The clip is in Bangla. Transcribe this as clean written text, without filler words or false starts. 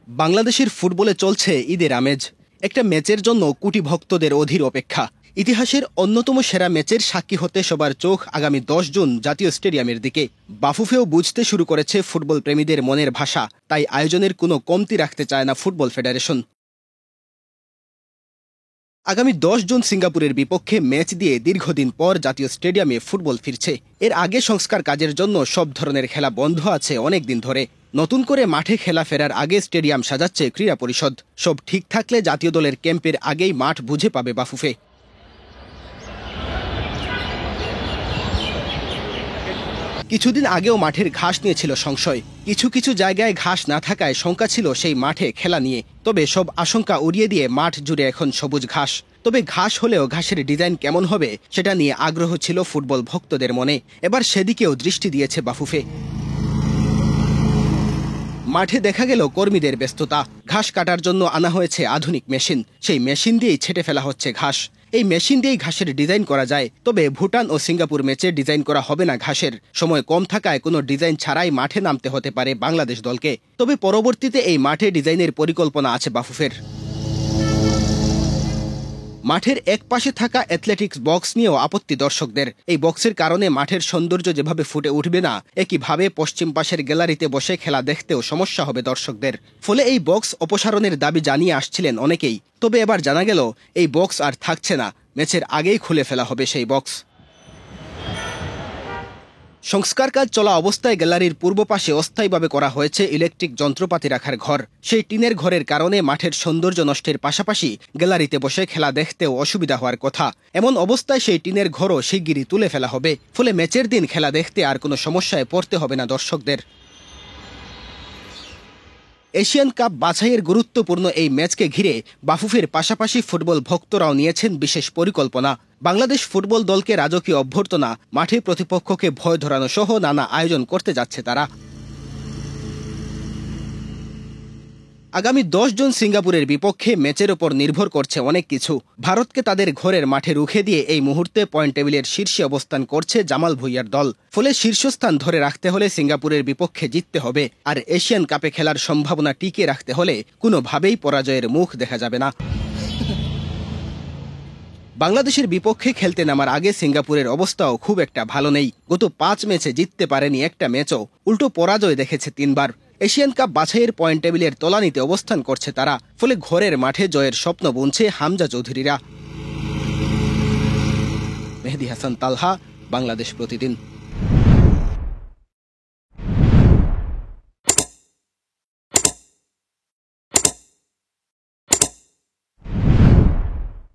বাংলাদেশের ফুটবলে চলছে ঈদের আমেজ। একটা ম্যাচের জন্য কোটি ভক্তদের অধীর অপেক্ষা। ইতিহাসের অন্যতম সেরা ম্যাচের সাক্ষী হতে সবার চোখ আগামী 10 জুন জাতীয় স্টেডিয়ামের দিকে। বাফুফেও বুঝতে শুরু করেছে ফুটবল প্রেমীদের মনের ভাষা, তাই আয়োজনের কোনো কমতি রাখতে চায় না ফুটবল ফেডারেশন। আগামী 10 জুন সিঙ্গাপুরের বিপক্ষে ম্যাচ দিয়ে দীর্ঘদিন পর জাতীয় স্টেডিয়ামে ফুটবল ফিরছে। এর আগে সংস্কার কাজের জন্য সব ধরনের খেলা বন্ধ আছে অনেক দিন ধরে। নতুন করে মাঠে খেলা ফেরার আগে স্টেডিয়াম সাজাচ্ছে ক্রীড়া পরিষদ। সব ঠিক থাকলে জাতীয় দলের ক্যাম্পের আগেই মাঠ বুঝে পাবে বাফুফে। কিছুদিন আগেও মাঠের ঘাস নিয়ে ছিল সংশয়। কিছু জায়গায় ঘাস না থাকায় শঙ্কা ছিল সেই মাঠে খেলা নিয়ে। তবে সব আশঙ্কা উড়িয়ে দিয়ে মাঠ জুড়ে এখন সবুজ ঘাস। তবে ঘাস হলেও ঘাসের ডিজাইন কেমন হবে সেটা নিয়ে আগ্রহ ছিল ফুটবল ভক্তদের মনে। এবার সেদিকেও দৃষ্টি দিয়েছে বাফুফে। মাঠে দেখা গেল কর্মীদের ব্যস্ততা। ঘাস কাটার জন্য আনা হয়েছে আধুনিক মেশিন। সেই মেশিন দিয়েই ছেটে ফেলা হচ্ছে ঘাস। এই মেশিন দিয়েই ঘাসের ডিজাইন করা যায়। তবে ভুটান ও সিঙ্গাপুর ম্যাচে ডিজাইন করা হবে না ঘাসের। সময় কম থাকায় কোনো ডিজাইন ছাড়াই মাঠে নামতে হতে পারে বাংলাদেশ দলকে। তবে পরবর্তীতে এই মাঠে ডিজাইনের পরিকল্পনা আছে বাফুফের। মাঠের এক পাশে থাকা অ্যাথলেটিক্স বক্স নিয়েও আপত্তি দর্শকদের। এই বক্সের কারণে মাঠের সৌন্দর্য যেভাবে ফুটে উঠবে না, একইভাবে পশ্চিম পাশের গ্যালারিতে বসে খেলা দেখতেও সমস্যা হবে দর্শকদের। ফলে এই বক্স অপসারণের দাবি জানিয়ে আসছিলেন অনেকেই। তবে এবার জানা গেল এই বক্স আর থাকছে না, ম্যাচের আগেই খুলে ফেলা হবে সেই বক্স। সংস্কার কাজ চলা অবস্থায় গ্যালারির পূর্ব পাশে অস্থায়ীভাবে করা হয়েছে ইলেকট্রিক যন্ত্রপাতি রাখার ঘর। সেই টিনের ঘরের কারণে মাঠের সৌন্দর্য নষ্টের পাশাপাশি গ্যালারিতে বসে খেলা দেখতেও অসুবিধা হওয়ার কথা। এমন অবস্থায় সেই টিনের ঘরও শিগগিরই তুলে ফেলা হবে। ফলে ম্যাচের দিন খেলা দেখতে আর কোনো সমস্যায় পড়তে হবে না দর্শকদের। এশিয়ান কাপ বাছাইয়ের গুরুত্বপূর্ণ এই ম্যাচকে ঘিরে বাফুফের পাশাপাশি ফুটবল ভক্তরাও নিয়েছেন বিশেষ পরিকল্পনা। বাংলাদেশ ফুটবল দলকে রাজকীয় অভ্যর্থনা, মাঠে প্রতিপক্ষকে ভয় ধরানো সহ নানা আয়োজন করতে যাচ্ছে তারা। আগামী 10 জুন সিঙ্গাপুরের বিপক্ষে ম্যাচের ওপর নির্ভর করছে অনেক কিছু। ভারতকে তাদের ঘরের মাঠে রুখে দিয়ে এই মুহূর্তে পয়েন্ট টেবিলের শীর্ষে অবস্থান করছে জামাল ভুঁইয়ার দল। ফলে শীর্ষস্থান ধরে রাখতে হলে সিঙ্গাপুরের বিপক্ষে জিততে হবে। আর এশিয়ান কাপে খেলার সম্ভাবনা টিকিয়ে রাখতে হলে কোনোভাবেই পরাজয়ের মুখ দেখা যাবে না। বাংলাদেশের বিপক্ষে খেলতে নামার আগে সিঙ্গাপুরের অবস্থাও খুব একটা ভালো নেই। গত 5 ম্যাচে জিততে পারেনি একটা ম্যাচও, উল্টো পরাজয় দেখেছে 3 বার। এশিয়ান কাপ বাছাইয়ের পয়েন্ট টেবিলের তলানিতে অবস্থান করছে তারা। ফলে ঘরের মাঠে জয়ের স্বপ্ন বুনছে হামজা চৌধুরীরা। মেহেদী হাসান তালহা, বাংলাদেশ প্রতিদিন।